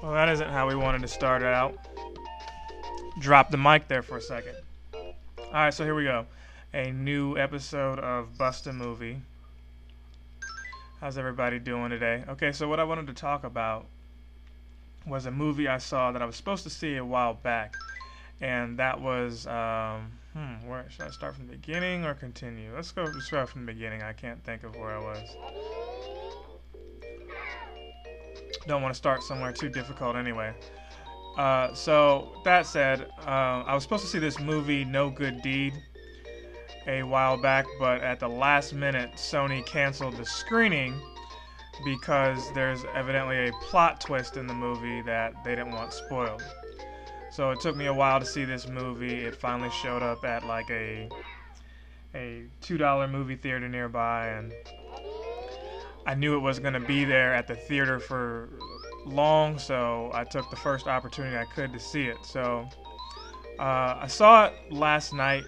Well, that isn't how we wanted to start it out. Drop the mic there for a second. Alright, so here we go. A new episode of Bust a Movie. How's everybody doing today? Okay, so what I wanted to talk about was a movie I saw that I was supposed to see a while back. And that was, where should I start from the beginning or continue? Let's start from the beginning. I can't think of where I was. Don't want to start somewhere too difficult anyway. So that said, I was supposed to see this movie No Good Deed a while back, but at the last minute Sony canceled the screening because there's evidently a plot twist in the movie that they didn't want spoiled. So it took me a while to see this movie. It finally showed up at like a $2 movie theater nearby, and I knew it was going to be there at the theater for long, so I took the first opportunity I could to see it. So I saw it last night,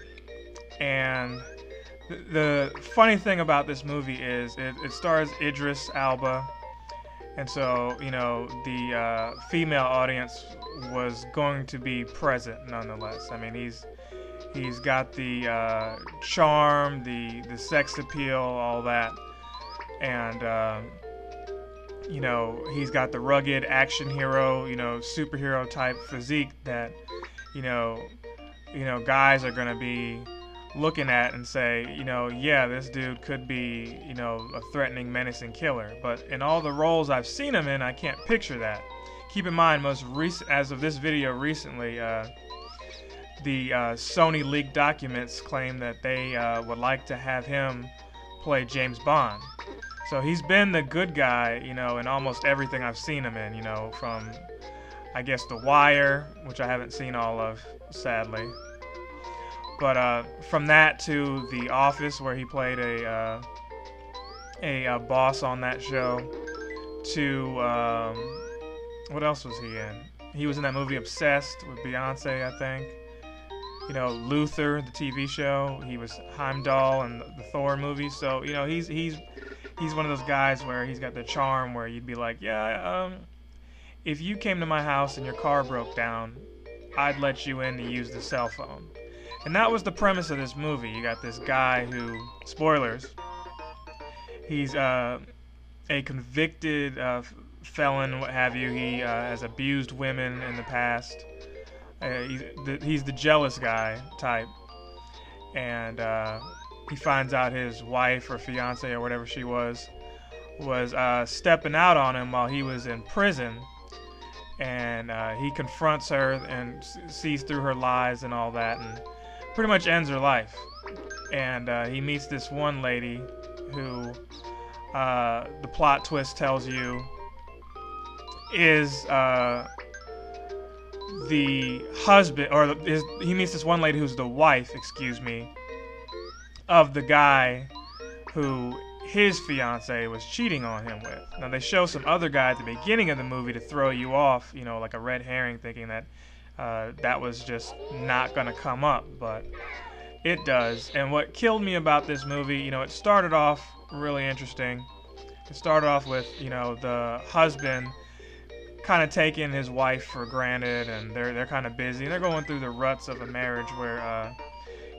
and the funny thing about this movie is it stars Idris Elba, and so, you know, the female audience was going to be present nonetheless. I mean, he's got the charm, the sex appeal, all that. And, you know, he's got the rugged action hero, you know, superhero type physique that, you know, guys are going to be looking at and say, you know, yeah, this dude could be, you know, a threatening, menacing killer. But in all the roles I've seen him in, I can't picture that. Keep in mind, most recent, as of this video recently, the Sony leaked documents claim that they would like to have him play James Bond. So he's been the good guy, you know, in almost everything I've seen him in, you know, from, I guess, The Wire, which I haven't seen all of, sadly. But from that to The Office, where he played a boss on that show, to, what else was he in? He was in that movie Obsessed with Beyonce, I think. You know, Luther, the TV show. He was Heimdall in the Thor movie. So, you know, he's one of those guys where he's got the charm where you'd be like, yeah, if you came to my house and your car broke down, I'd let you in to use the cell phone. And that was the premise of this movie. You got this guy who, spoilers, he's a convicted felon, what have you. He has abused women in the past. He's the jealous guy type. And he finds out his wife or fiance or whatever she was stepping out on him while he was in prison. And he confronts her and sees through her lies and all that, and pretty much ends her life. And he meets this one lady who the plot twist tells you is the husband, or he meets this one lady who's the wife, of the guy who his fiance was cheating on him with. Now they show some other guy at the beginning of the movie to throw you off, you know, like a red herring, thinking that that was just not gonna come up, but it does. And what killed me about this movie, you know, it started off really interesting. It started off with, you know, the husband kind of taking his wife for granted, and they're kind of busy, and they're going through the ruts of a marriage where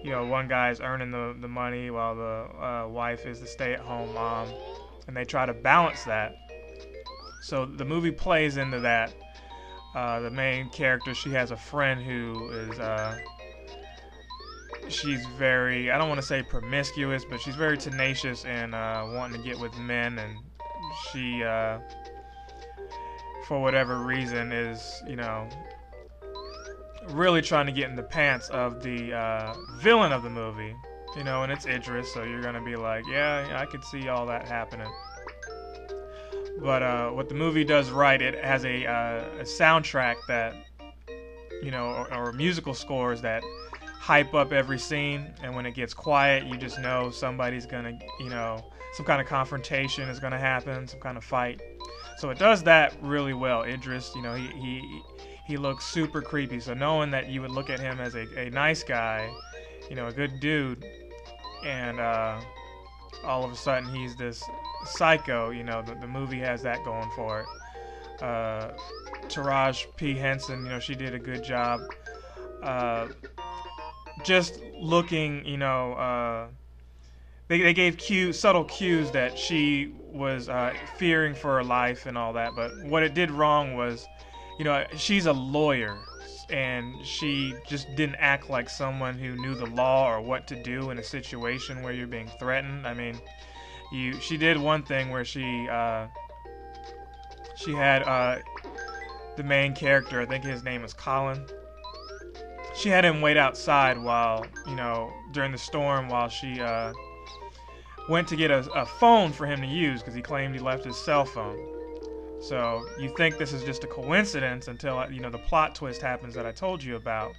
you know, one guy's earning the money while the wife is the stay-at-home mom, and they try to balance that. So the movie plays into that. The main character, she has a friend who is she's very, I don't want to say promiscuous, but she's very tenacious and wanting to get with men, and she for whatever reason is, you know, really trying to get in the pants of the villain of the movie, you know, and it's Idris, so you're gonna be like, yeah, I could see all that happening. But what the movie does right, it has a soundtrack that, you know, or musical scores that hype up every scene, and when it gets quiet, you just know somebody's gonna, you know, some kind of confrontation is gonna happen, some kind of fight. So it does that really well. Idris, you know, he looks super creepy. So knowing that you would look at him as a nice guy, you know, a good dude, and all of a sudden he's this psycho, you know, the movie has that going for it. Uh, Taraji P. Henson, she did a good job. Uh, just looking, they gave subtle cues that she was fearing for her life and all that. But what it did wrong was, she's a lawyer, and she just didn't act like someone who knew the law or what to do in a situation where you're being threatened. I mean, she did one thing where she had the main character, I think his name is Colin. She had him wait outside while, during the storm, while she went to get a phone for him to use because he claimed he left his cell phone. So you think this is just a coincidence until, the plot twist happens that I told you about.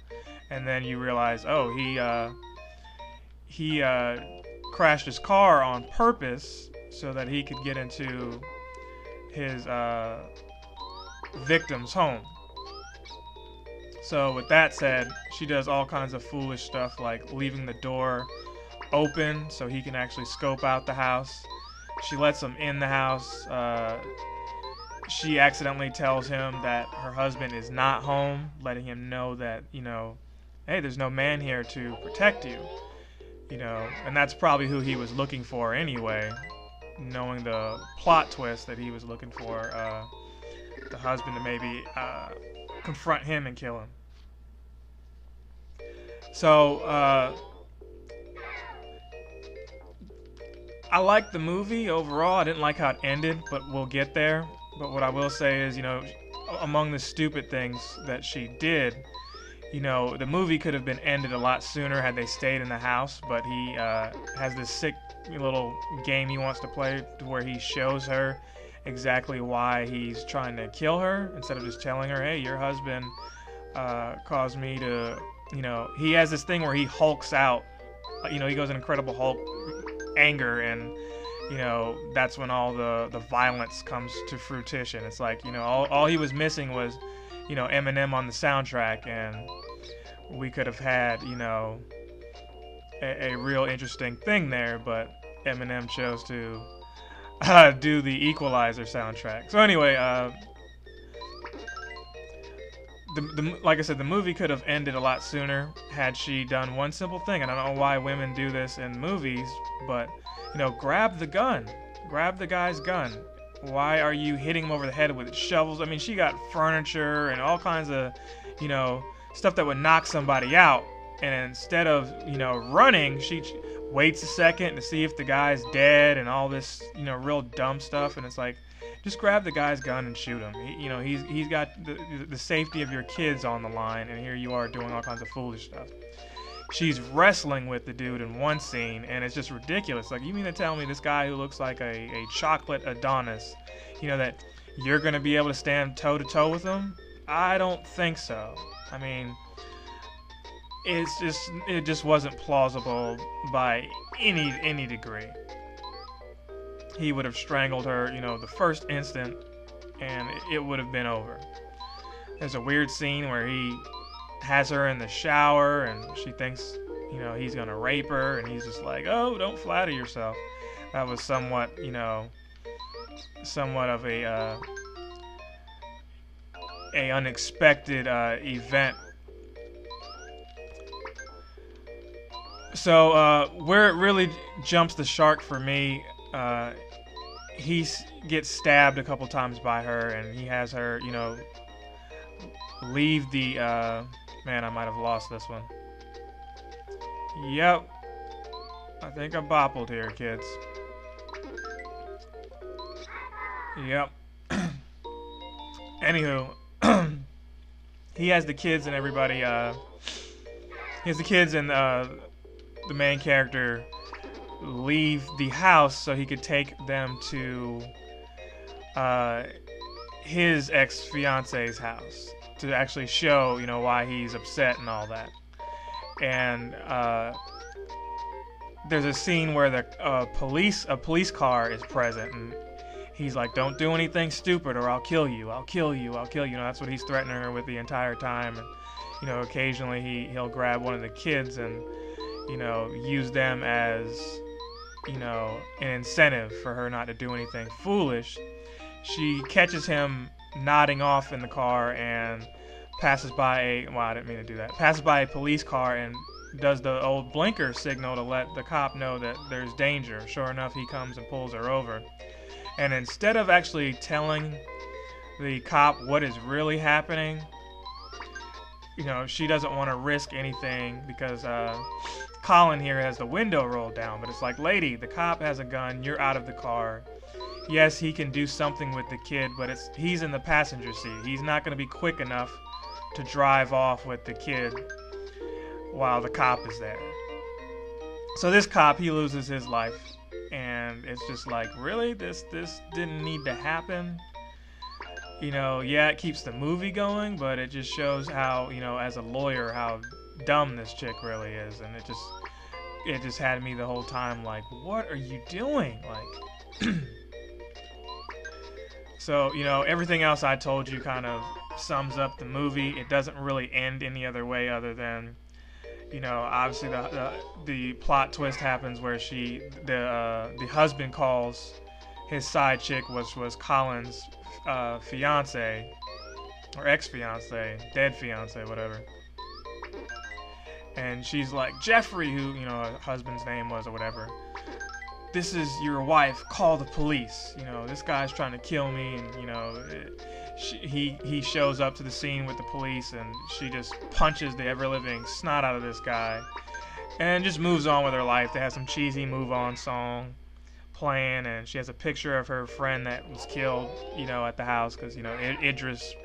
And then you realize, oh, he crashed his car on purpose so that he could get into his victim's home. So with that said, she does all kinds of foolish stuff like leaving the door open so he can actually scope out the house. She lets him in the house. She accidentally tells him that her husband is not home, letting him know that, hey, there's no man here to protect you. And that's probably who he was looking for anyway, knowing the plot twist that he was looking for the husband to maybe confront him and kill him. So, I liked the movie overall. I didn't like how it ended, but we'll get there. But what I will say is, among the stupid things that she did, the movie could have been ended a lot sooner had they stayed in the house, but he has this sick little game he wants to play where he shows her exactly why he's trying to kill her instead of just telling her, hey, your husband caused me to, he has this thing where he hulks out, he goes in Incredible Hulk anger, and that's when all the violence comes to fruition. It's like, all he was missing was, Eminem on the soundtrack, and we could have had, a real interesting thing there, but Eminem chose to do the Equalizer soundtrack. So anyway, like I said, the movie could have ended a lot sooner had she done one simple thing. And I don't know why women do this in movies, but grab the gun, grab the guy's gun. Why are you hitting him over the head with shovels? I mean, she got furniture and all kinds of, stuff that would knock somebody out. And instead of, running, she waits a second to see if the guy's dead and all this, real dumb stuff. And it's like, just grab the guy's gun and shoot him. He's got the safety of your kids on the line, and here you are doing all kinds of foolish stuff. She's wrestling with the dude in one scene, and it's just ridiculous. Like, you mean to tell me this guy who looks like a chocolate Adonis, that you're going to be able to stand toe-to-toe with him? I don't think so. I mean, it just wasn't plausible by any degree. He would have strangled her, the first instant, and it would have been over. There's a weird scene where he has her in the shower, and she thinks, he's gonna rape her, and he's just like, oh, don't flatter yourself. That was somewhat of a unexpected event. So where it really jumps the shark for me, he gets stabbed a couple times by her, and he has her, leave the, man, I might have lost this one. Yep. I think I boppled here, kids. Yep. Anywho, he has the kids and everybody, he has the kids and, the main character leave the house so he could take them to his ex-fiance's house to actually show, why he's upset and all that. And there's a scene where a police car is present, and he's like, don't do anything stupid or I'll kill you, I'll kill you, I'll kill you. That's what he's threatening her with the entire time. And, occasionally he'll grab one of the kids and, use them as, an incentive for her not to do anything foolish. She catches him nodding off in the car and passes by a, well, I didn't mean to do that, passes by a police car and does the old blinker signal to let the cop know that there's danger. Sure enough, he comes and pulls her over. And instead of actually telling the cop what is really happening, she doesn't want to risk anything because Colin here has the window rolled down. But it's like, lady, the cop has a gun. You're out of the car. Yes, he can do something with the kid, but he's in the passenger seat. He's not going to be quick enough to drive off with the kid while the cop is there. So this cop, he loses his life. And it's just like, really? This didn't need to happen? Yeah, it keeps the movie going, but it just shows how, as a lawyer, how dumb this chick really is. And it just had me the whole time like, what are you doing? Like, so, everything else I told you kind of sums up the movie. It doesn't really end any other way other than, obviously the plot twist happens where the husband calls his side chick, which was Colin's fiance or ex-fiance, dead fiance, whatever. And she's like, Jeffrey, who her husband's name was or whatever, this is your wife, call the police. This guy's trying to kill me. And he shows up to the scene with the police, and she just punches the ever-living snot out of this guy and just moves on with her life. They have some cheesy move on song playing, and she has a picture of her friend that was killed at the house because Idris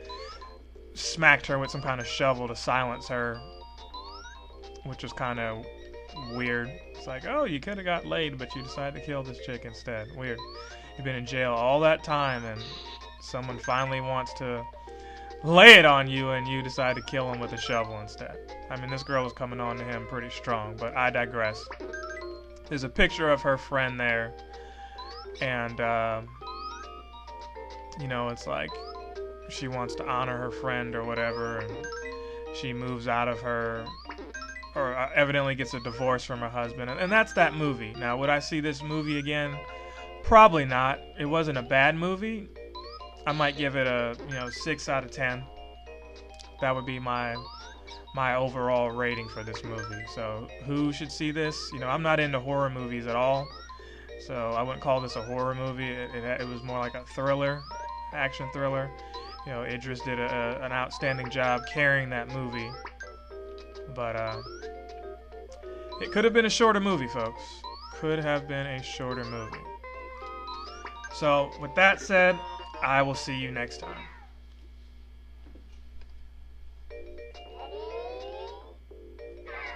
smacked her with some kind of shovel to silence her, which was kind of weird. It's like, oh, you could have got laid, but you decided to kill this chick instead. Weird. You've been in jail all that time, and someone finally wants to lay it on you, and you decide to kill him with a shovel instead. I mean, this girl was coming on to him pretty strong, but I digress. There's a picture of her friend there, and, it's like she wants to honor her friend or whatever, and she moves out of her, or evidently gets a divorce from her husband, and that's that movie. Now, would I see this movie again? Probably not. It wasn't a bad movie. I might give it a 6 out of 10. That would be my overall rating for this movie. So who should see this? I'm not into horror movies at all, so I wouldn't call this a horror movie. It was more like a thriller, action thriller. Idris did an outstanding job carrying that movie, but it could have been a shorter movie, folks. Could have been a shorter movie. So with that said, I will see you next time.